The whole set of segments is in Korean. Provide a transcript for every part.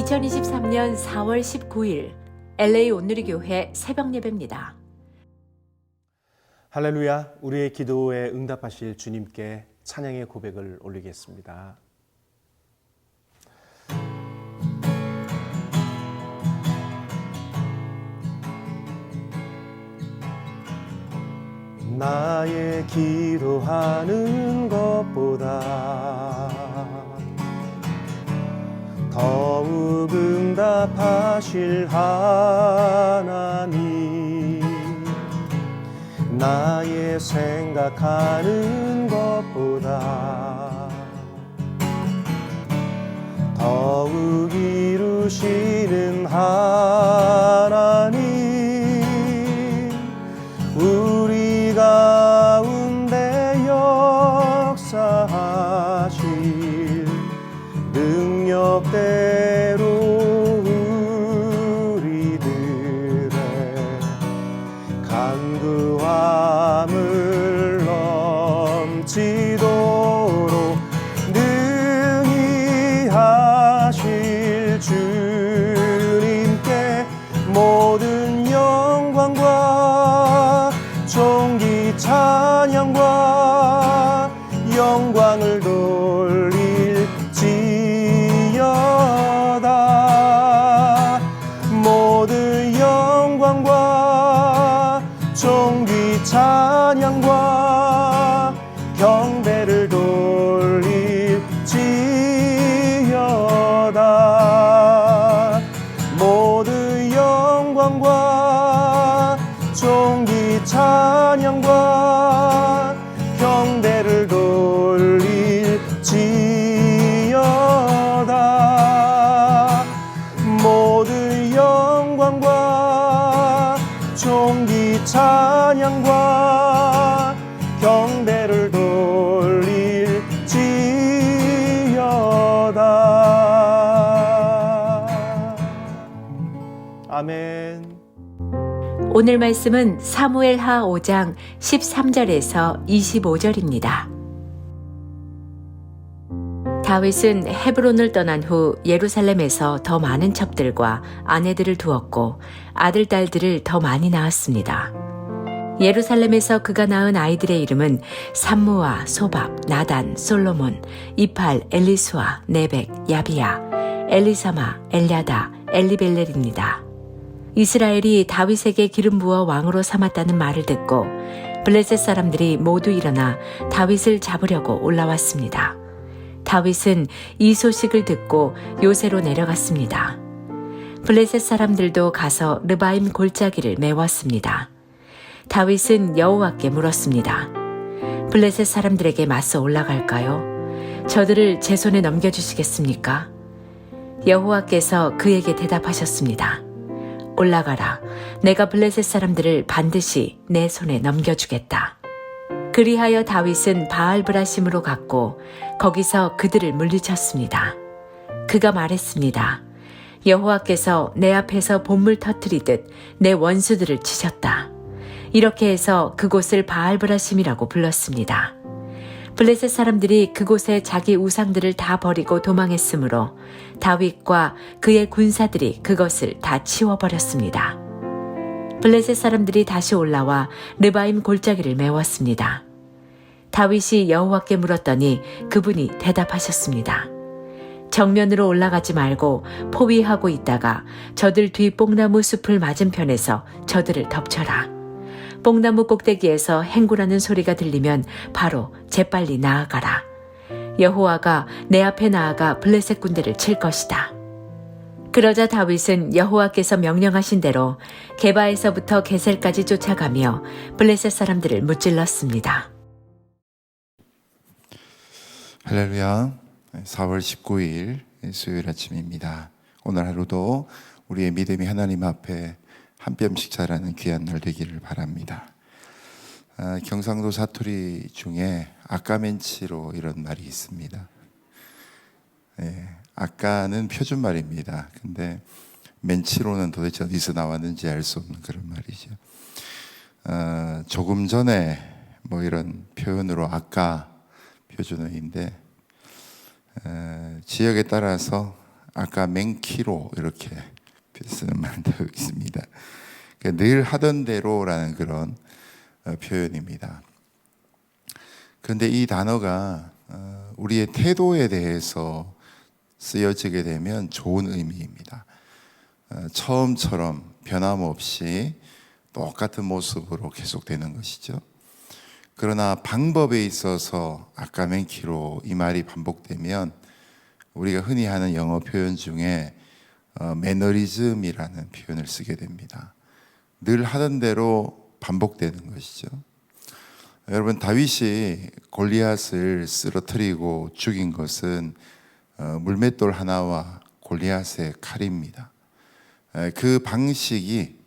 2023년 4월 19일 LA 온누리교회 새벽 예배입니다. 할렐루야, 우리의 기도에 응답하실 주님께 찬양의 고백을 올리겠습니다. 나의 기도하는 것보다 더욱 응답하실 하나님, 나의 생각하는 것보다 더욱 이루시는 하나님, 우리 가운데 역사하실 능력대로 우리들의 간구함을 넘치도록 능히 하실 주님께 모든 영광과 존귀 찬양과 영광을 돌릴지어다. 모든 영광과 존귀 찬양과 경배를 돌릴지어다. 모든 영광과 존귀 찬양과 경배를 돌릴지어다. 모든 영광과 존귀 찬양과 경배를 돌릴지어다. 아멘. 오늘 말씀은 사무엘하 5장 13절에서 25절입니다. 다윗은 헤브론을 떠난 후 예루살렘에서 더 많은 첩들과 아내들을 두었고 아들, 딸들을 더 많이 낳았습니다. 예루살렘에서 그가 낳은 아이들의 이름은 삼무아, 소박, 나단, 솔로몬, 이팔, 엘리수아, 네벡, 야비야, 엘리사마, 엘야다, 엘리벨렐입니다. 이스라엘이 다윗에게 기름 부어 왕으로 삼았다는 말을 듣고 블레셋 사람들이 모두 일어나 다윗을 잡으려고 올라왔습니다. 다윗은 이 소식을 듣고 요새로 내려갔습니다. 블레셋 사람들도 가서 르바임 골짜기를 메웠습니다. 다윗은 여호와께 물었습니다. 블레셋 사람들에게 맞서 올라갈까요? 저들을 제 손에 넘겨주시겠습니까? 여호와께서 그에게 대답하셨습니다. 올라가라. 내가 블레셋 사람들을 반드시 내 손에 넘겨주겠다. 그리하여 다윗은 바알브라심으로 갔고 거기서 그들을 물리쳤습니다. 그가 말했습니다. 여호와께서 내 앞에서 봇물 터뜨리듯 내 원수들을 치셨다. 이렇게 해서 그곳을 바알브라심이라고 불렀습니다. 블레셋 사람들이 그곳에 자기 우상들을 다 버리고 도망했으므로 다윗과 그의 군사들이 그것을 다 치워버렸습니다. 블레셋 사람들이 다시 올라와 르바임 골짜기를 메웠습니다. 다윗이 여호와께 물었더니 그분이 대답하셨습니다. 정면으로 올라가지 말고 포위하고 있다가 저들 뒤 뽕나무 숲을 맞은편에서 저들을 덮쳐라. 뽕나무 꼭대기에서 행군하는 소리가 들리면 바로 재빨리 나아가라. 여호와가 내 앞에 나아가 블레셋 군대를 칠 것이다. 그러자 다윗은 여호와께서 명령하신 대로 게바에서부터 게셀까지 쫓아가며 블레셋 사람들을 무찔렀습니다. 할렐루야. 4월 19일 수요일 아침입니다. 오늘 하루도 우리의 믿음이 하나님 앞에 한 뼘씩 자라는 귀한 날 되기를 바랍니다. 경상도 사투리 중에 아까멘치로 이런 말이 있습니다. 아까는 표준말입니다. 근데 멘치로는 도대체 어디서 나왔는지 알 수 없는 그런 말이죠. 조금 전에 뭐 이런 표현으로 아까 표준어인데 지역에 따라서 아까 맹키로 이렇게 쓰는 말도 있습니다. 늘 하던 대로라는 그런 표현입니다. 그런데 이 단어가 우리의 태도에 대해서 쓰여지게 되면 좋은 의미입니다. 처음처럼 변함없이 똑같은 모습으로 계속되는 것이죠. 그러나 방법에 있어서 아까 맨키로 이 말이 반복되면 우리가 흔히 하는 영어 표현 중에 매너리즘이라는 표현을 쓰게 됩니다. 늘 하던 대로 반복되는 것이죠. 여러분, 다윗이 골리앗을 쓰러뜨리고 죽인 것은 물맷돌 하나와 골리앗의 칼입니다. 그 방식이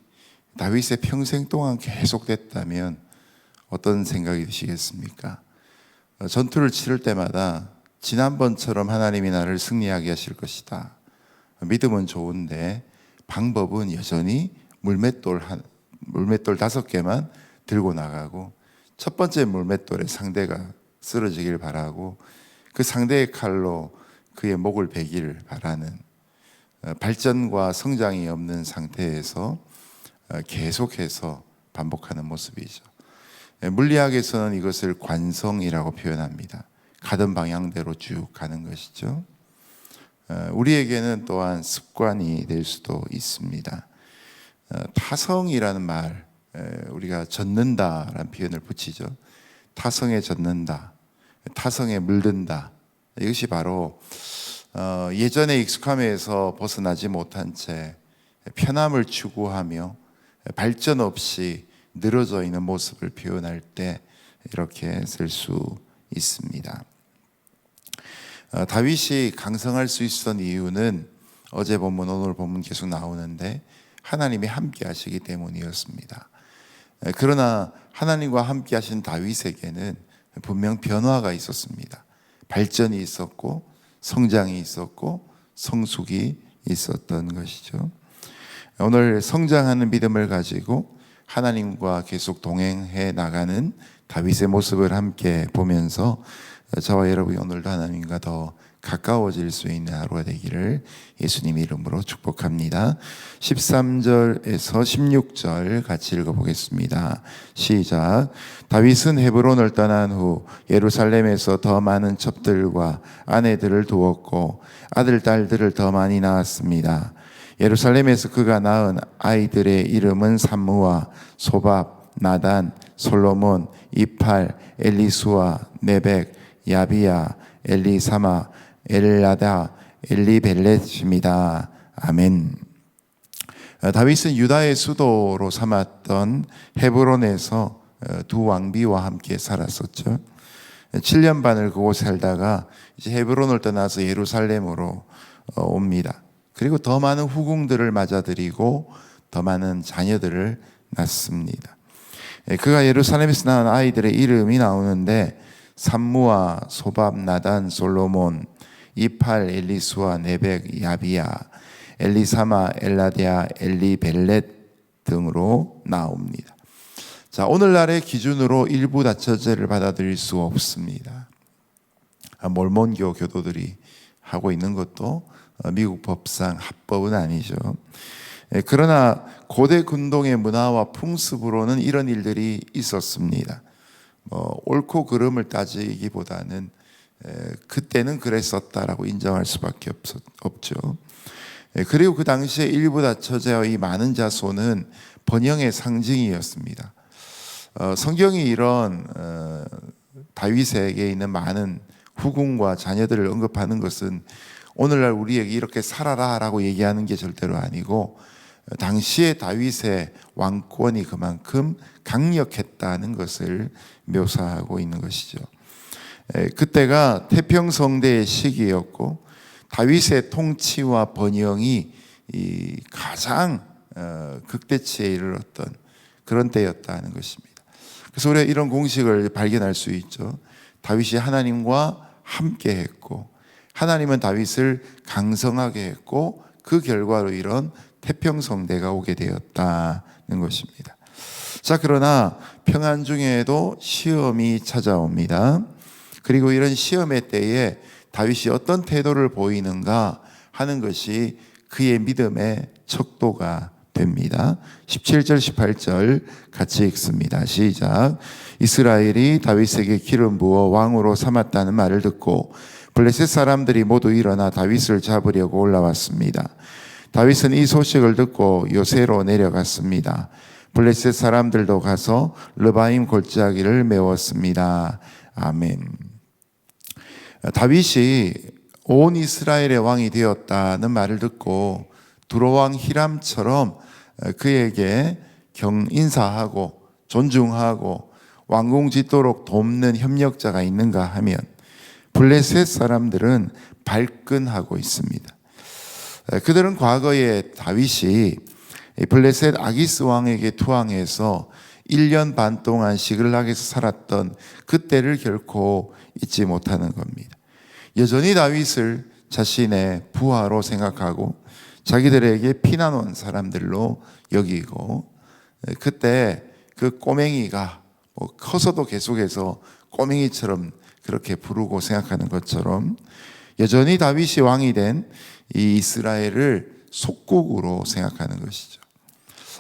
다윗의 평생 동안 계속됐다면 어떤 생각이 드시겠습니까? 전투를 치를 때마다 지난번처럼 하나님이 나를 승리하게 하실 것이다. 믿음은 좋은데 방법은 여전히 물맷돌 5개만 들고 나가고 첫 번째 물맷돌에 상대가 쓰러지길 바라고 그 상대의 칼로 그의 목을 베기를 바라는 발전과 성장이 없는 상태에서 계속해서 반복하는 모습이죠. 물리학에서는 이것을 관성이라고 표현합니다. 가던 방향대로 쭉 가는 것이죠. 우리에게는 또한 습관이 될 수도 있습니다. 타성이라는 말, 우리가 젖는다라는 표현을 붙이죠. 타성에 젖는다, 타성에 물든다. 이것이 바로 예전의 익숙함에서 벗어나지 못한 채 편함을 추구하며 발전 없이 늘어져 있는 모습을 표현할 때 이렇게 쓸 수 있습니다. 다윗이 강성할 수 있었던 이유는 어제 본문 오늘 본문 계속 나오는데 하나님이 함께 하시기 때문이었습니다. 그러나 하나님과 함께 하신 다윗에게는 분명 변화가 있었습니다. 발전이 있었고 성장이 있었고 성숙이 있었던 것이죠. 오늘 성장하는 믿음을 가지고 하나님과 계속 동행해 나가는 다윗의 모습을 함께 보면서 저와 여러분이 오늘도 하나님과 더 가까워질 수 있는 하루가 되기를 예수님 이름으로 축복합니다. 13절에서 16절 같이 읽어보겠습니다. 시작. 다윗은 헤브론을 떠난 후 예루살렘에서 더 많은 첩들과 아내들을 두었고 아들, 딸들을 더 많이 낳았습니다. 예루살렘에서 그가 낳은 아이들의 이름은 삼무아, 소밥, 나단, 솔로몬, 이팔, 엘리수아, 네벡, 야비야, 엘리사마, 엘라다, 엘리벨렛입니다. 아멘. 다윗은 유다의 수도로 삼았던 헤브론에서 두 왕비와 함께 살았었죠. 7년 반을 그곳 살다가 이제 헤브론을 떠나서 예루살렘으로 옵니다. 그리고 더 많은 후궁들을 맞아들이고 더 많은 자녀들을 낳습니다. 그가 예루살렘에서 낳은 아이들의 이름이 나오는데 삼무아, 소밥, 나단, 솔로몬, 이팔, 엘리수아, 네벡, 야비야, 엘리사마, 엘라디아, 엘리벨렛 등으로 나옵니다. 자, 오늘날의 기준으로 일부 다처제를 받아들일 수 없습니다. 몰몬교 교도들이 하고 있는 것도 미국 법상 합법은 아니죠. 그러나 고대 근동의 문화와 풍습으로는 이런 일들이 있었습니다. 옳고 그름을 따지기보다는 그때는 그랬었다라고 인정할 수밖에 없죠. 그리고 그 당시에 일부 다처제와 이 많은 자손은 번영의 상징이었습니다. 성경이 이런 다윗에게 있는 많은 후궁과 자녀들을 언급하는 것은 오늘날 우리에게 이렇게 살아라라고 얘기하는 게 절대로 아니고 당시에 다윗의 왕권이 그만큼 강력했다는 것을 묘사하고 있는 것이죠. 그때가 태평성대의 시기였고 다윗의 통치와 번영이 가장 극대치에 이르렀던 그런 때였다는 것입니다. 그래서 우리가 이런 공식을 발견할 수 있죠. 다윗이 하나님과 함께 했고 하나님은 다윗을 강성하게 했고 그 결과로 이런 태평성대가 오게 되었다는 것입니다. 자, 그러나 평안 중에도 시험이 찾아옵니다. 그리고 이런 시험의 때에 다윗이 어떤 태도를 보이는가 하는 것이 그의 믿음의 척도가 됩니다. 17절 18절 같이 읽습니다. 시작. 이스라엘이 다윗에게 기름 부어 왕으로 삼았다는 말을 듣고 블레셋 사람들이 모두 일어나 다윗을 잡으려고 올라왔습니다. 다윗은 이 소식을 듣고 요새로 내려갔습니다. 블레셋 사람들도 가서 르바임 골짜기를 메웠습니다. 아멘. 다윗이 온 이스라엘의 왕이 되었다는 말을 듣고 두로왕 히람처럼 그에게 인사하고 존중하고 왕궁 짓도록 돕는 협력자가 있는가 하면 블레셋 사람들은 발끈하고 있습니다. 그들은 과거에 다윗이 블레셋 아기스 왕에게 투항해서 1년 반 동안 시글락에서 살았던 그때를 결코 잊지 못하는 겁니다. 여전히 다윗을 자신의 부하로 생각하고 자기들에게 피난 온 사람들로 여기고, 그때 그 꼬맹이가 커서도 계속해서 꼬맹이처럼 그렇게 부르고 생각하는 것처럼 여전히 다윗이 왕이 된 이 이스라엘을 속국으로 생각하는 것이죠.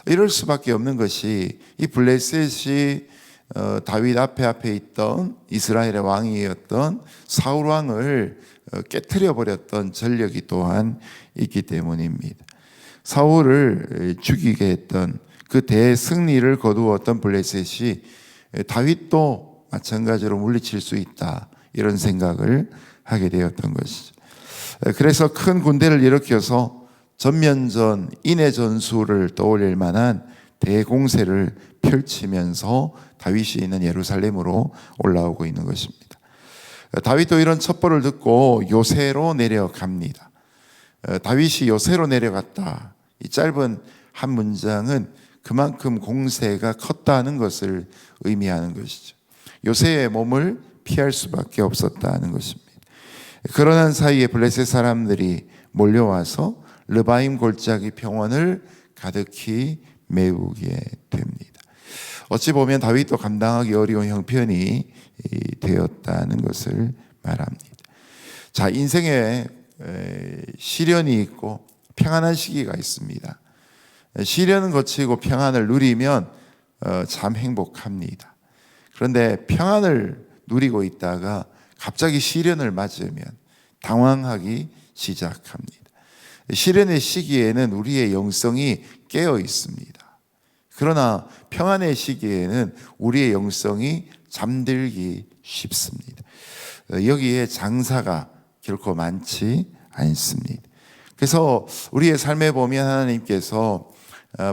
이럴 수밖에 없는 것이 이 블레셋이 다윗 앞에 있던 이스라엘의 왕이었던 사울 왕을 깨트려 버렸던 전력이 또한 있기 때문입니다. 사울을 죽이게 했던 그 대승리를 거두었던 블레셋이 다윗도 마찬가지로 물리칠 수 있다, 이런 생각을 하게 되었던 것이죠. 그래서 큰 군대를 일으켜서 전면전, 인해 전술을 떠올릴 만한 대공세를 펼치면서 다윗이 있는 예루살렘으로 올라오고 있는 것입니다. 다윗도 이런 첩보를 듣고 요새로 내려갑니다. 다윗이 요새로 내려갔다, 이 짧은 한 문장은 그만큼 공세가 컸다는 것을 의미하는 것이죠. 요새의 몸을 피할 수밖에 없었다는 것입니다. 그러는 사이에 블레셋 사람들이 몰려와서 르바임 골짜기 평원을 가득히 메우게 됩니다. 어찌 보면 다윗도 감당하기 어려운 형편이 되었다는 것을 말합니다. 자, 인생에 시련이 있고 평안한 시기가 있습니다. 시련은 거치고 평안을 누리면 참 행복합니다. 그런데 평안을 누리고 있다가 갑자기 시련을 맞으면 당황하기 시작합니다. 시련의 시기에는 우리의 영성이 깨어 있습니다. 그러나 평안의 시기에는 우리의 영성이 잠들기 쉽습니다. 여기에 장사가 결코 많지 않습니다. 그래서 우리의 삶에 보면 하나님께서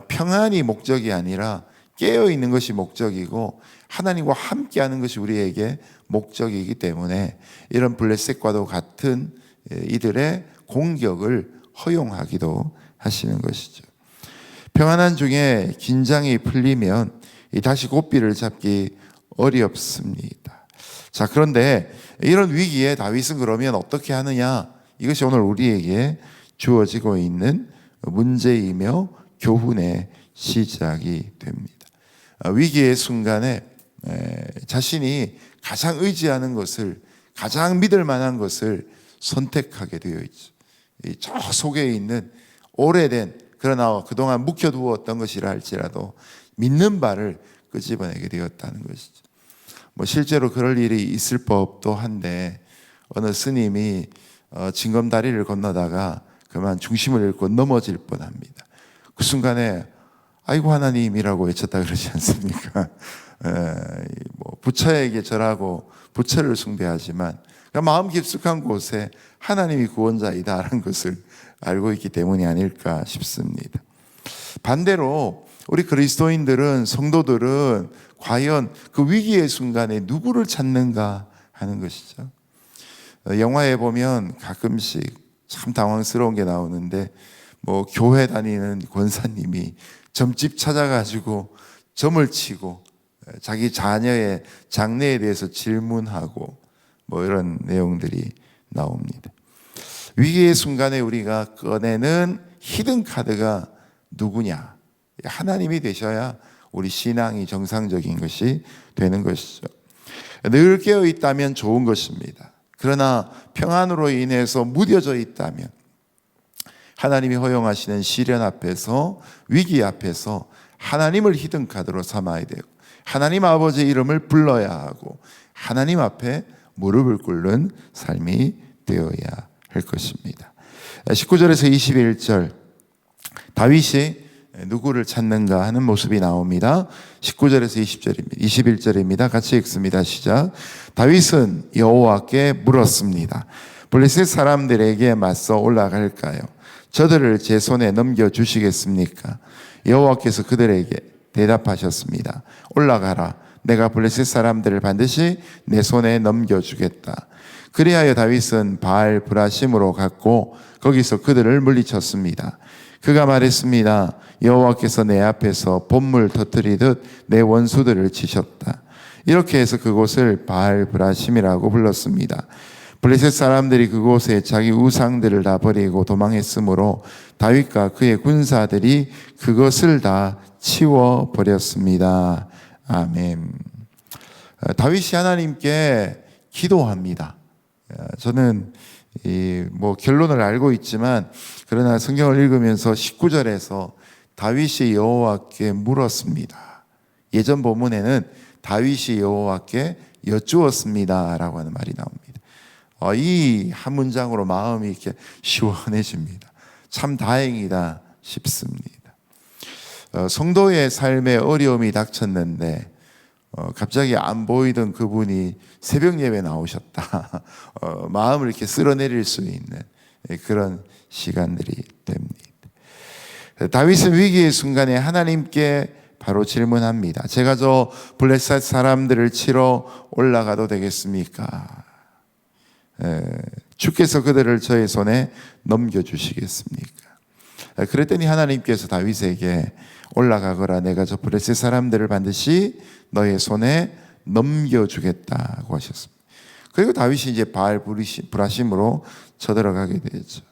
평안이 목적이 아니라 깨어 있는 것이 목적이고 하나님과 함께하는 것이 우리에게 목적이기 때문에 이런 블레셋과도 같은 이들의 공격을 허용하기도 하시는 것이죠. 평안한 중에 긴장이 풀리면 다시 고삐를 잡기 어렵습니다. 자, 그런데 이런 위기에 다윗은 그러면 어떻게 하느냐? 이것이 오늘 우리에게 주어지고 있는 문제이며 교훈의 시작이 됩니다. 위기의 순간에 자신이 가장 의지하는 것을, 가장 믿을 만한 것을 선택하게 되어 있죠. 저 속에 있는 오래된, 그러나 그동안 묵혀두었던 것이라 할지라도 믿는 바를 끄집어내게 되었다는 것이죠. 실제로 그럴 일이 있을 법도 한데 어느 스님이 징검다리를 건너다가 그만 중심을 잃고 넘어질 뻔합니다. 그 순간에 아이고 하나님이라고 외쳤다 그러지 않습니까? 부처에게 절하고 부처를 숭배하지만 마음 깊숙한 곳에 하나님이 구원자이다라는 것을 알고 있기 때문이 아닐까 싶습니다. 반대로 우리 그리스도인들은, 성도들은 과연 그 위기의 순간에 누구를 찾는가 하는 것이죠. 영화에 보면 가끔씩 참 당황스러운 게 나오는데 교회 다니는 권사님이 점집 찾아가지고 점을 치고 자기 자녀의 장래에 대해서 질문하고 이런 내용들이 나옵니다. 위기의 순간에 우리가 꺼내는 히든 카드가 누구냐? 하나님이 되셔야 우리 신앙이 정상적인 것이 되는 것이죠. 늘 깨어 있다면 좋은 것입니다. 그러나 평안으로 인해서 무뎌져 있다면, 하나님이 허용하시는 시련 앞에서, 위기 앞에서 하나님을 히든카드로 삼아야 되고, 하나님 아버지의 이름을 불러야 하고, 하나님 앞에 무릎을 꿇는 삶이 되어야 할 것입니다. 19절에서 21절, 다윗이 누구를 찾는가 하는 모습이 나옵니다. 19절에서 20절입니다. 21절입니다. 같이 읽습니다. 시작. 다윗은 여호와께 물었습니다. 블레셋 사람들에게 맞서 올라갈까요? 저들을 제 손에 넘겨주시겠습니까? 여호와께서 그들에게 대답하셨습니다. 올라가라. 내가 블레셋 사람들을 반드시 내 손에 넘겨주겠다. 그리하여 다윗은 바알 브라심으로 갔고 거기서 그들을 물리쳤습니다. 그가 말했습니다. 여호와께서 내 앞에서 봇물 터뜨리듯 내 원수들을 치셨다. 이렇게 해서 그곳을 바알 브라심이라고 불렀습니다. 블레셋 사람들이 그곳에 자기 우상들을 다 버리고 도망했으므로 다윗과 그의 군사들이 그것을 다 치워버렸습니다. 아멘. 다윗이 하나님께 기도합니다. 저는 결론을 알고 있지만, 그러나 성경을 읽으면서 19절에서 다윗이 여호와께 물었습니다. 예전 본문에는 다윗이 여호와께 여쭈었습니다 라고 하는 말이 나옵니다. 이 한 문장으로 마음이 이렇게 시원해집니다. 참 다행이다 싶습니다. 성도의 삶에 어려움이 닥쳤는데 갑자기 안 보이던 그분이 새벽 예배 나오셨다. 마음을 이렇게 쓸어내릴 수 있는 그런 시간들이 됩니다. 다윗은 위기의 순간에 하나님께 바로 질문합니다. 제가 저 블레셋 사람들을 치러 올라가도 되겠습니까? 주께서 그들을 저의 손에 넘겨주시겠습니까? 그랬더니 하나님께서 다윗에게 올라가거라. 내가 저 블레셋 사람들을 반드시 너의 손에 넘겨주겠다고 하셨습니다. 그리고 다윗이 이제 바알 브라심으로 쳐들어가게 되죠.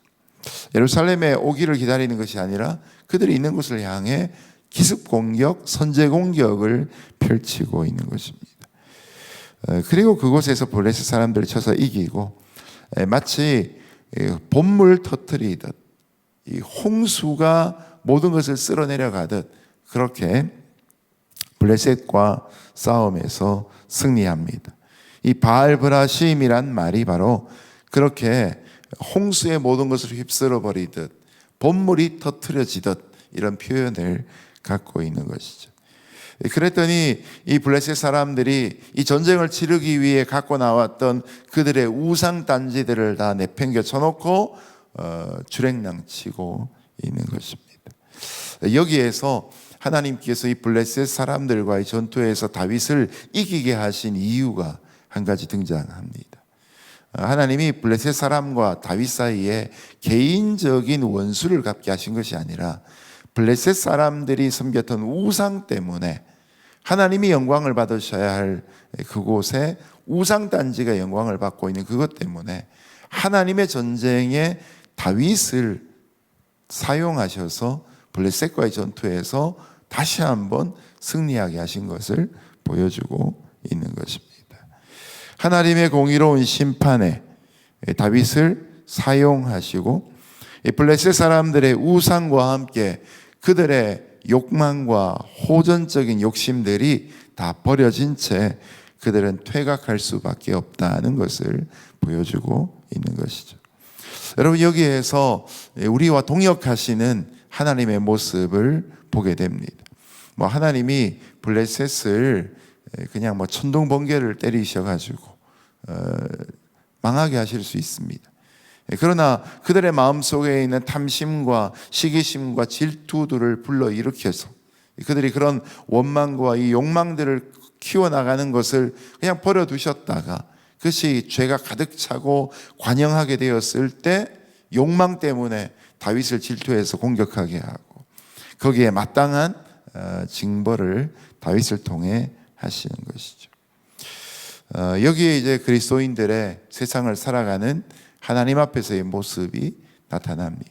예루살렘에 오기를 기다리는 것이 아니라 그들이 있는 곳을 향해 기습 공격, 선제 공격을 펼치고 있는 것입니다. 그리고 그곳에서 블레셋 사람들을 쳐서 이기고, 마치 봇물 터뜨리듯 이 홍수가 모든 것을 쓸어내려가듯 그렇게 블레셋과 싸움에서 승리합니다. 이 바알브라심이란 말이 바로 그렇게 홍수의 모든 것을 휩쓸어 버리듯 봇물이 터뜨려지듯 이런 표현을 갖고 있는 것이죠. 그랬더니 이 블레셋 사람들이 이 전쟁을 치르기 위해 갖고 나왔던 그들의 우상 단지들을 다 내팽겨 쳐놓고 주랭랑치고 있는 것입니다. 여기에서 하나님께서 이 블레셋 사람들과의 전투에서 다윗을 이기게 하신 이유가 한 가지 등장합니다. 하나님이 블레셋 사람과 다윗 사이에 개인적인 원수를 갚게 하신 것이 아니라 블레셋 사람들이 섬겼던 우상 때문에 하나님이 영광을 받으셔야 할 그곳에 우상 단지가 영광을 받고 있는 그것 때문에 하나님의 전쟁에 다윗을 사용하셔서 블레셋과의 전투에서 다시 한번 승리하게 하신 것을 보여주고 있는 것입니다. 하나님의 공의로운 심판에 다윗을 사용하시고 블레셋 사람들의 우상과 함께 그들의 욕망과 호전적인 욕심들이 다 버려진 채 그들은 퇴각할 수밖에 없다는 것을 보여주고 있는 것이죠. 여러분, 여기에서 우리와 동역하시는 하나님의 모습을 보게 됩니다. 하나님이 블레셋을 그냥 천둥 번개를 때리셔가지고 망하게 하실 수 있습니다. 그러나 그들의 마음속에 있는 탐심과 시기심과 질투들을 불러일으켜서 그들이 그런 원망과 이 욕망들을 키워나가는 것을 그냥 버려두셨다가 그것이 죄가 가득 차고 관영하게 되었을 때 욕망 때문에 다윗을 질투해서 공격하게 하고 거기에 마땅한 징벌을 다윗을 통해 하시는 것이죠. 여기에 이제 그리스도인들의 세상을 살아가는 하나님 앞에서의 모습이 나타납니다.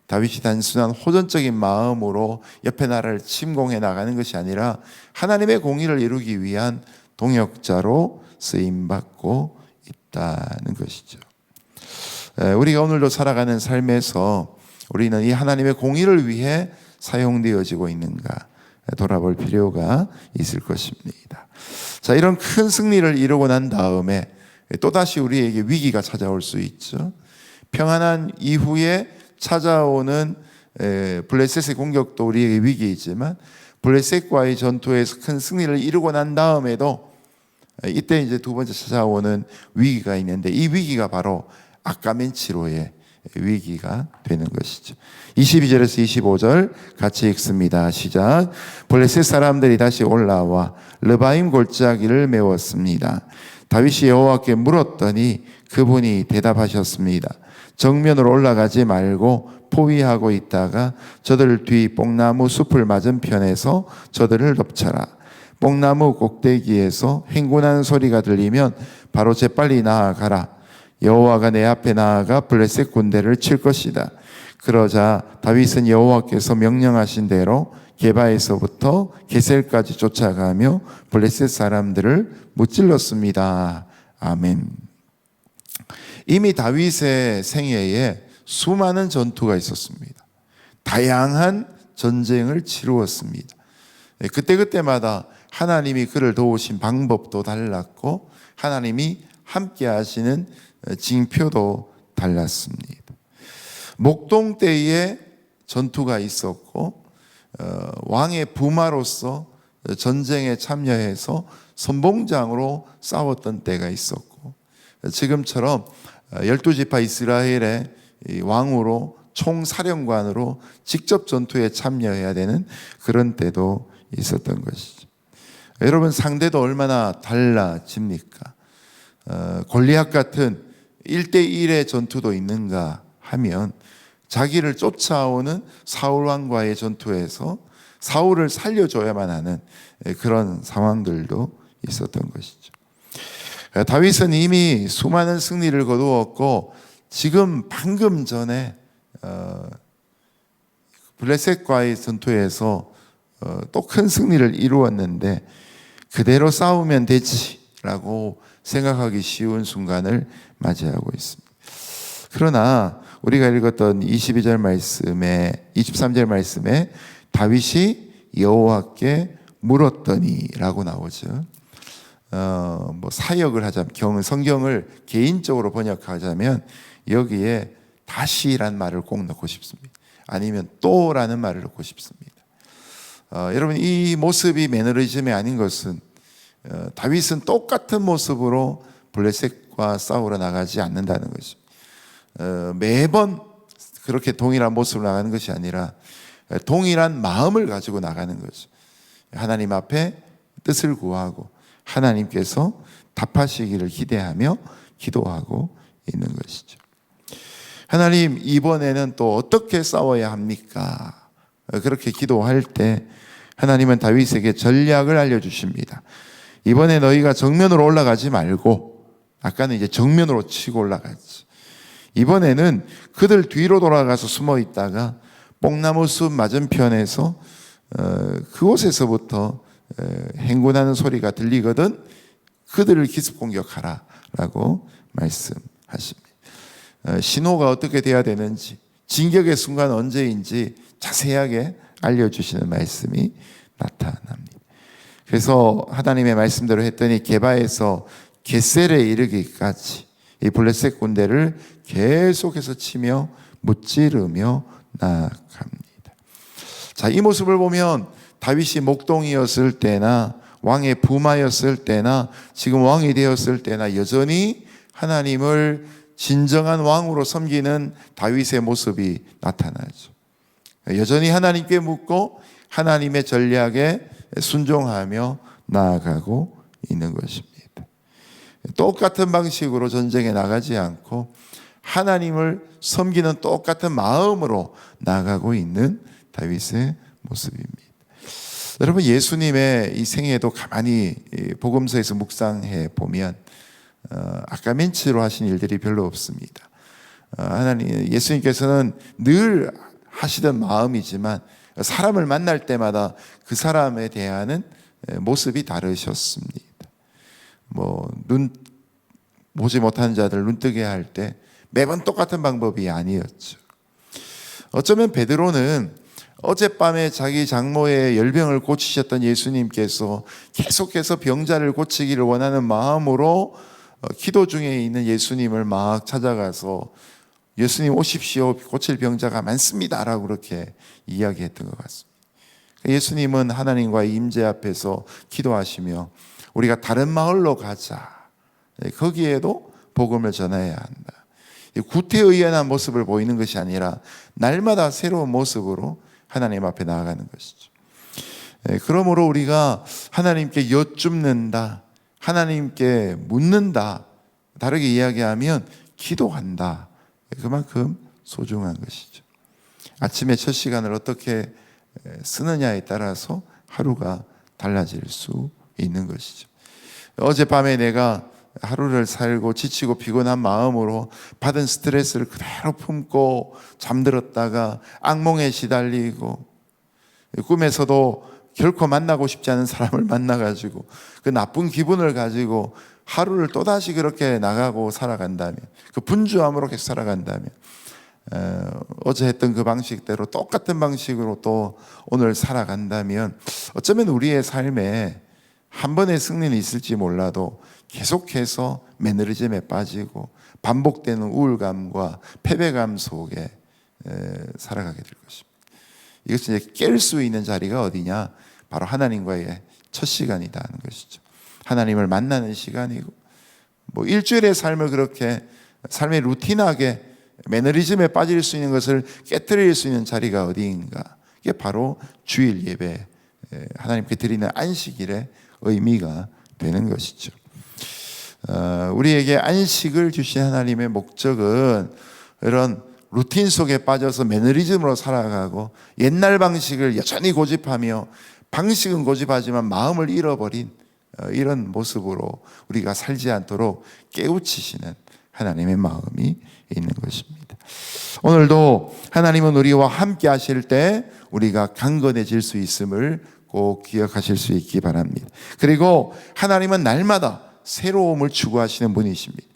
다윗이 단순한 호전적인 마음으로 옆에 나라를 침공해 나가는 것이 아니라 하나님의 공의를 이루기 위한 동역자로 쓰임받고 있다는 것이죠. 우리가 오늘도 살아가는 삶에서 우리는 이 하나님의 공의를 위해 사용되어지고 있는가 돌아볼 필요가 있을 것입니다. 자, 이런 큰 승리를 이루고 난 다음에 또다시 우리에게 위기가 찾아올 수 있죠. 평안한 이후에 찾아오는 블레셋의 공격도 우리에게 위기이지만 블레셋과의 전투에서 큰 승리를 이루고 난 다음에도 이때 이제 두 번째 찾아오는 위기가 있는데 이 위기가 바로 아까멘치로의 위기가 되는 것이죠. 22절에서 25절 같이 읽습니다. 시작. 블레셋 사람들이 다시 올라와 르바임 골짜기를 메웠습니다. 다윗이 여호와께 물었더니 그분이 대답하셨습니다. 정면으로 올라가지 말고 포위하고 있다가 저들 뒤 뽕나무 숲을 맞은편에서 저들을 덮쳐라. 뽕나무 꼭대기에서 횡군하는 소리가 들리면 바로 재빨리 나아가라. 여호와가 내 앞에 나아가 블레셋 군대를 칠 것이다. 그러자 다윗은 여호와께서 명령하신 대로 게바에서부터 게셀까지 쫓아가며 블레셋 사람들을 무찔렀습니다. 아멘. 이미 다윗의 생애에 수많은 전투가 있었습니다. 다양한 전쟁을 치루었습니다. 그때그때마다 하나님이 그를 도우신 방법도 달랐고 하나님이 함께 하시는 징표도 달랐습니다. 목동 때에 전투가 있었고 왕의 부마로서 전쟁에 참여해서 선봉장으로 싸웠던 때가 있었고 지금처럼 12지파 이스라엘의 왕으로 총사령관으로 직접 전투에 참여해야 되는 그런 때도 있었던 것이죠. 여러분 상대도 얼마나 달라집니까? 골리앗 같은 1대1의 전투도 있는가 하면 자기를 쫓아오는 사울 왕과의 전투에서 사울을 살려줘야만 하는 그런 상황들도 있었던 것이죠. 다윗은 이미 수많은 승리를 거두었고 지금 방금 전에 블레셋과의 전투에서 또 큰 승리를 이루었는데 그대로 싸우면 되지라고 생각하기 쉬운 순간을 맞이하고 있습니다. 그러나 우리가 읽었던 22절 말씀에 23절 말씀에 다윗이 여호와께 물었더니라고 나오죠. 뭐 사역을 하자면 성경을 개인적으로 번역하자면 여기에 다시란 말을 꼭 넣고 싶습니다. 아니면 또라는 말을 넣고 싶습니다. 여러분 이 모습이 매너리즘이 아닌 것은 다윗은 똑같은 모습으로 블레셋과 싸우러 나가지 않는다는 것입니다. 매번 그렇게 동일한 모습으로 나가는 것이 아니라 동일한 마음을 가지고 나가는 거죠. 하나님 앞에 뜻을 구하고 하나님께서 답하시기를 기대하며 기도하고 있는 것이죠. 하나님 이번에는 또 어떻게 싸워야 합니까? 그렇게 기도할 때 하나님은 다윗에게 전략을 알려주십니다. 이번에 너희가 정면으로 올라가지 말고 아까는 이제 정면으로 치고 올라갔지. 이번에는 그들 뒤로 돌아가서 숨어 있다가 뽕나무 숲 맞은편에서 그곳에서부터 행군하는 소리가 들리거든 그들을 기습 공격하라 라고 말씀하십니다. 신호가 어떻게 돼야 되는지 진격의 순간 언제인지 자세하게 알려주시는 말씀이 나타납니다. 그래서 하나님의 말씀대로 했더니 게바에서 게셀에 이르기까지 이 블레셋 군대를 계속해서 치며 무찌르며 나아갑니다. 자, 이 모습을 보면 다윗이 목동이었을 때나 왕의 부마였을 때나 지금 왕이 되었을 때나 여전히 하나님을 진정한 왕으로 섬기는 다윗의 모습이 나타나죠. 여전히 하나님께 묻고 하나님의 전략에 순종하며 나아가고 있는 것입니다. 똑같은 방식으로 전쟁에 나가지 않고 하나님을 섬기는 똑같은 마음으로 나아가고 있는 다윗의 모습입니다. 여러분 예수님의 이 생애도 가만히 복음서에서 묵상해 보면 아까멘치로 하신 일들이 별로 없습니다. 예수님께서는 늘 하시던 마음이지만 사람을 만날 때마다 그 사람에 대한 모습이 다르셨습니다. 눈 보지 못하는 자들 눈뜨게 할 때 매번 똑같은 방법이 아니었죠. 어쩌면 베드로는 어젯밤에 자기 장모의 열병을 고치셨던 예수님께서 계속해서 병자를 고치기를 원하는 마음으로 기도 중에 있는 예수님을 막 찾아가서 예수님 오십시오, 고칠 병자가 많습니다 라고 그렇게 이야기했던 것 같습니다. 예수님은 하나님과의 임재 앞에서 기도하시며 우리가 다른 마을로 가자, 거기에도 복음을 전해야 한다. 구태의연한 모습을 보이는 것이 아니라 날마다 새로운 모습으로 하나님 앞에 나아가는 것이죠. 그러므로 우리가 하나님께 여쭙는다, 하나님께 묻는다, 다르게 이야기하면 기도한다, 그만큼 소중한 것이죠. 아침에 첫 시간을 어떻게 쓰느냐에 따라서 하루가 달라질 수 있는 것이죠. 어젯밤에 내가 하루를 살고 지치고 피곤한 마음으로 받은 스트레스를 그대로 품고 잠들었다가 악몽에 시달리고 꿈에서도 결코 만나고 싶지 않은 사람을 만나가지고 그 나쁜 기분을 가지고 하루를 또다시 그렇게 나가고 살아간다면, 그 분주함으로 계속 살아간다면, 어제 했던 그 방식대로 똑같은 방식으로 또 오늘 살아간다면 어쩌면 우리의 삶에 한 번의 승리는 있을지 몰라도 계속해서 매너리즘에 빠지고 반복되는 우울감과 패배감 속에 살아가게 될 것입니다. 이것을 이제 깰 수 있는 자리가 어디냐? 바로 하나님과의 첫 시간이다 하는 것이죠. 하나님을 만나는 시간이고, 뭐 일주일의 삶을 그렇게 삶의 루틴하게 매너리즘에 빠질 수 있는 것을 깨뜨릴 수 있는 자리가 어디인가? 이게 바로 주일 예배, 하나님께 드리는 안식일의 의미가 되는 것이죠. 우리에게 안식을 주신 하나님의 목적은 이런 루틴 속에 빠져서 매너리즘으로 살아가고 옛날 방식을 여전히 고집하며 방식은 고집하지만 마음을 잃어버린 이런 모습으로 우리가 살지 않도록 깨우치시는 하나님의 마음이 있는 것입니다. 오늘도 하나님은 우리와 함께 하실 때 우리가 강건해질 수 있음을 꼭 기억하실 수 있기 바랍니다. 그리고 하나님은 날마다 새로움을 추구하시는 분이십니다.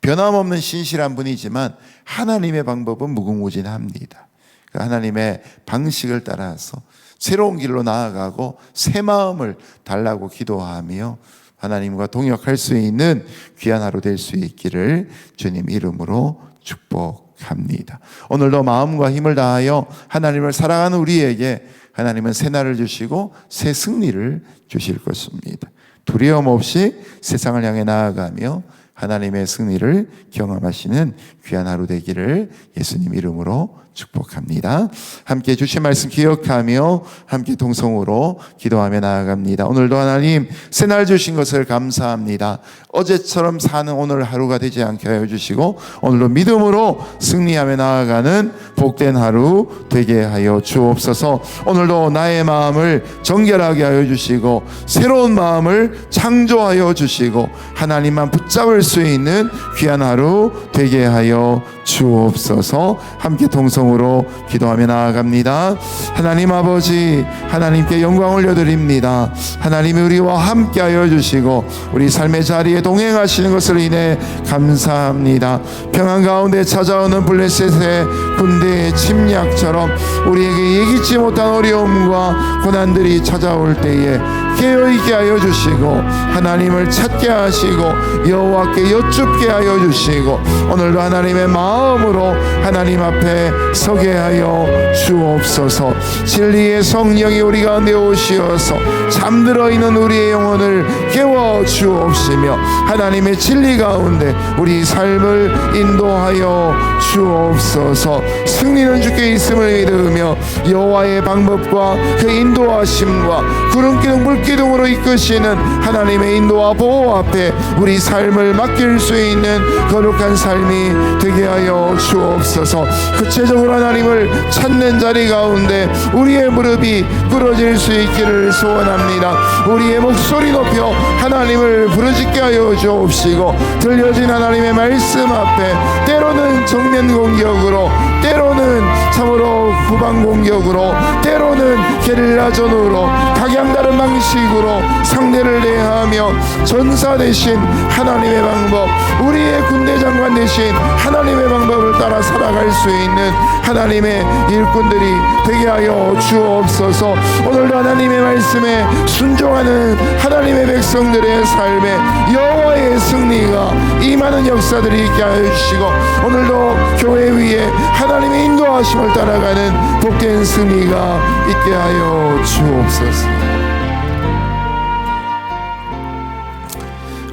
변함없는 신실한 분이지만 하나님의 방법은 무궁무진합니다. 하나님의 방식을 따라서 새로운 길로 나아가고 새 마음을 달라고 기도하며 하나님과 동역할 수 있는 귀한 하루 될 수 있기를 주님 이름으로 축복합니다. 오늘도 마음과 힘을 다하여 하나님을 사랑하는 우리에게 하나님은 새 날을 주시고 새 승리를 주실 것입니다. 두려움 없이 세상을 향해 나아가며 하나님의 승리를 경험하시는 귀한 하루 되기를 예수님 이름으로 축복합니다. 함께 주신 말씀 기억하며 함께 동성으로 기도하며 나아갑니다. 오늘도 하나님 새날 주신 것을 감사합니다. 어제처럼 사는 오늘 하루가 되지 않게 하여 주시고 오늘도 믿음으로 승리하며 나아가는 복된 하루 되게 하여 주옵소서. 오늘도 나의 마음을 정결하게 하여 주시고 새로운 마음을 창조하여 주시고 하나님만 붙잡을 수 있는 귀한 하루 되게 하여 주옵소서. 함께 동성으로 기도하며 나아갑니다. 하나님 아버지, 하나님께 영광 올려드립니다. 하나님이 우리와 함께 하여 주시고 우리 삶의 자리에 동행하시는 것을 인해 감사합니다. 평안 가운데 찾아오는 블레셋의 군대의 침략처럼 우리에게 예기치 못한 어려움과 고난들이 찾아올 때에 깨어있게 하여 주시고 하나님을 찾게 하시고 여호와께 여쭙게 하여 주시고 오늘도 하나님의 마음으로 하나님 앞에 서게 하여 주옵소서. 진리의 성령이 우리 가운데 오시어서 잠들어 있는 우리의 영혼을 깨워 주옵시며 하나님의 진리 가운데 우리 삶을 인도하여 주옵소서. 승리는 주께 있음을 믿으며 여호와의 방법과 그 인도하심과 구름기둥 물기둥으로 이끄시는 하나님의 인도와 보호 앞에 우리 삶을 맡길 수 있는 거룩한 삶이 되게 하여 주옵소서. 구체적으로 하나님을 찾는 자리 가운데 우리의 무릎이 꿇어질 수 있기를 소원합니다. 우리의 목소리 높여 하나님을 부르짖게 하여 하여 주옵시고, 들려진 하나님의 말씀 앞에 때로는 정면 공격으로, 때로는 참으로 후방 공격으로, 때로는 게릴라전으로 각양다른 방식으로 상대를 대하며 전사 대신 하나님의 방법, 우리의 군대 장관 대신 하나님의 방법을 따라 살아갈 수 있는 하나님의 일꾼들이 되게 하여 주옵소서. 오늘도 하나님의 말씀에 순종하는 하나님의 백성들의 삶에 여호와의 승리가 임하는 역사들이 있게 하여 주시고, 오늘도 교회 위에 하나님의 인도하심을 따라가는 복된 승리가 있게 하여 주옵소서.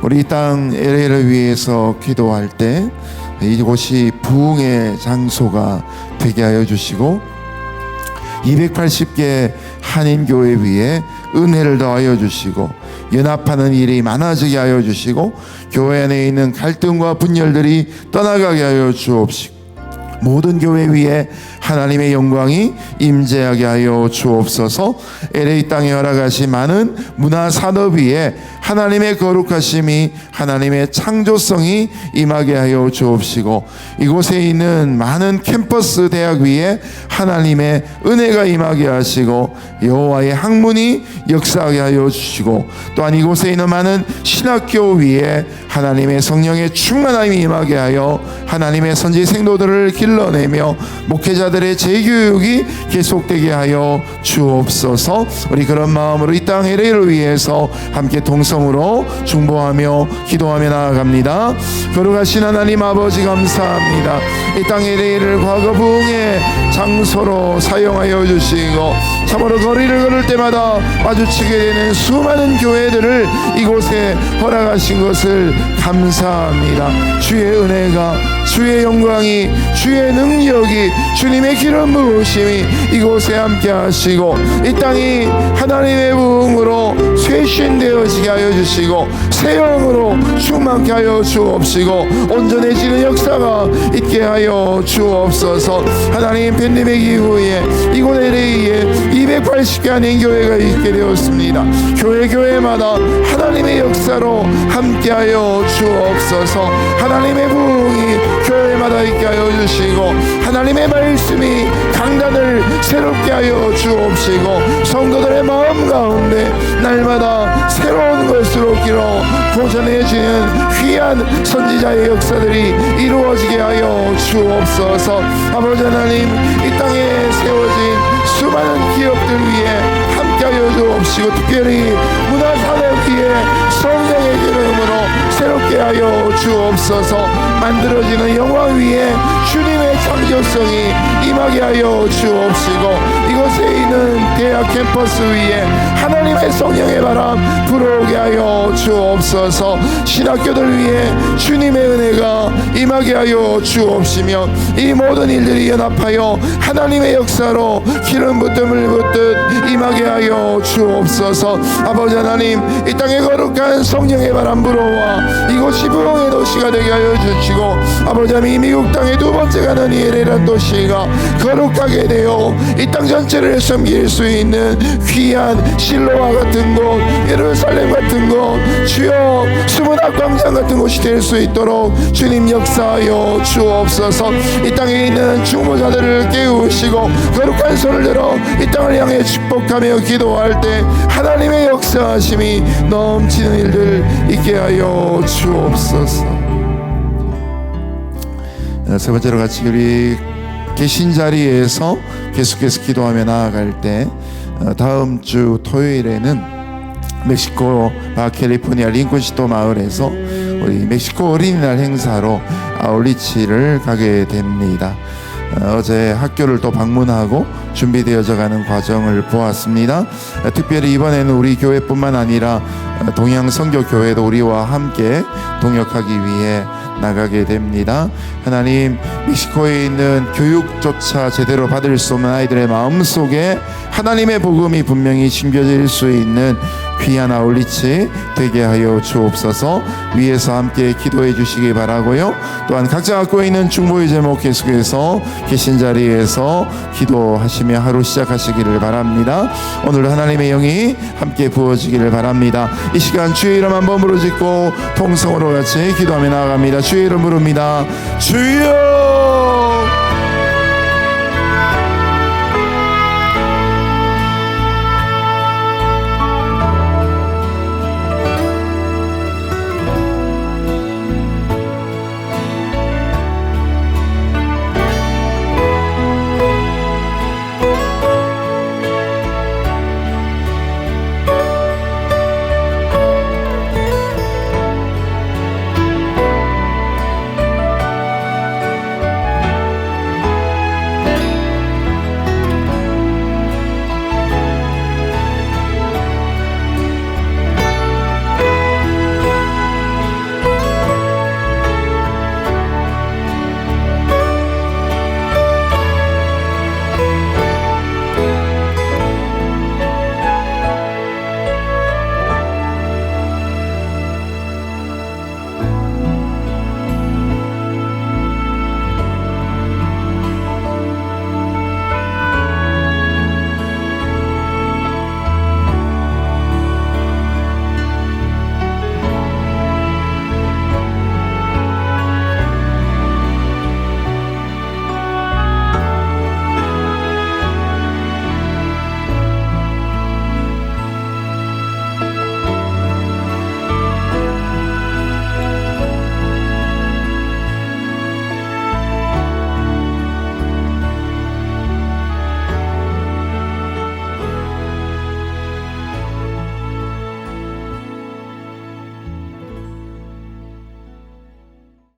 우리 이 땅 LA를 위해서 기도할 때 이곳이 부흥의 장소가 되게 하여 주시고, 280개 한인교회 위에 은혜를 더하여 주시고, 연합하는 일이 많아지게 하여 주시고, 교회 안에 있는 갈등과 분열들이 떠나가게 하여 주옵시고, 모든 교회 위에 하나님의 영광이 임재하게 하여 주옵소서. LA 땅에 허락하신 많은 문화산업 위에 하나님의 거룩하심이, 하나님의 창조성이 임하게 하여 주옵시고, 이곳에 있는 많은 캠퍼스 대학 위에 하나님의 은혜가 임하게 하시고, 여호와의 학문이 역사하게 하여 주시고, 또한 이곳에 있는 많은 신학교 위에 하나님의 성령의 충만함이 임하게 하여 하나님의 선지 생도들을 길러내며 목회자들의 재교육이 계속되게 하여 주옵소서. 우리 그런 마음으로 이 땅 LA를 위해서 함께 동성으로 중보하며 기도하며 나아갑니다. 거룩하신 하나님 아버지, 감사합니다. 이 땅 LA를 과거 부흥의 장소로 사용하여 주시고, 참으로 거리를 걸을 때마다 마주치게 되는 수많은 교회들을 이곳에 허락하신 것을 감사합니다. 주의 은혜가, 주의 영광이, 주의 능력이, 주님의 기름 부으심이 이곳에 함께 하시고, 이 땅이 하나님의 부흥으로 쇄신되어지게 하여 주시고, 새 영으로 충만케 하여 주옵시고, 온전해지는 역사가 있게 하여 주옵소서. 하나님, 팬데믹 이후에 이곳 LA에 280개 한인교회가 있게 되었습니다. 교회마다 하나님의 역사로 함께하여 주옵소서. 하나님의 부흥이 교회마다 있게 하여 주시고, 하나님의 말씀이 강단을 새롭게 하여 주옵시고, 성도들의 마음 가운데 날마다 새로운 것으로 길어 고전해지는 귀한 선지자의 역사들이 이루어지게 하여 주옵소서. 아버지 하나님, 이 땅에 세워진 수많은 기업들 위에 함께하여 주옵시고, 특별히 문화산업 위에 성령의 기름으로 새롭게 하여 주옵소서. 만들어지는 영광 위에 주님의 창조성이 임하게 하여 주옵시고, 이곳에 있는 대학 캠퍼스 위에 하나님의 성령의 바람 불어오게 하여 주옵소서. 신학교들 위에 주님의 은혜가 임하게 하여 주옵시며, 이 모든 일들이 연합하여 하나님의 역사로 기름 붓음을 붓듯 임하게 하여 주옵소서. 아버지 하나님, 이 땅에 거룩한 성령의 바람 불어와 이곳이 부흥의 도시가 되게 하여 주시고, 아버지 하나님, 미국 땅의 두 번째 가는 이 LA라는 도시가 거룩하게 되어 이 땅 전체를 섬길 수 있는 귀한 실로와 같은 곳, 예루살렘 같은 곳, 주여 수문학 광장 같은 곳이 될 수 있도록 주님 역사하여 주옵소서. 이 땅에 있는 중보자들을 깨우시고 거룩한 손을 들어 이 땅을 향해 축복하며 기도할 때 하나님의 역사하심이 넘치는 일들 있게 하여 주옵소서. 세 번째로 같이 우리 계신 자리에서 계속해서 기도하며 나아갈 때, 다음 주 토요일에는 멕시코 캘리포니아 링컨시도 마을에서 우리 멕시코 어린이날 행사로 아울리치를 가게 됩니다. 어제 학교를 또 방문하고 준비되어져 가는 과정을 보았습니다. 특별히 이번에는 우리 교회뿐만 아니라 동양선교교회도 우리와 함께 동역하기 위해 나가게 됩니다. 하나님, 멕시코에 있는 교육조차 제대로 받을 수 없는 아이들의 마음속에 하나님의 복음이 분명히 심겨질 수 있는 귀한 아울리치 되게 하여 주옵소서. 위에서 함께 기도해 주시기 바라고요. 또한 각자 갖고 있는 중보의 제목 계속해서 계신 자리에서 기도하시며 하루 시작하시기를 바랍니다. 오늘도 하나님의 영이 함께 부어지기를 바랍니다. 이 시간 주의 이름 한번 부르짖고 통성으로 같이 기도하며 나아갑니다. 주의 이름 부릅니다. 주여!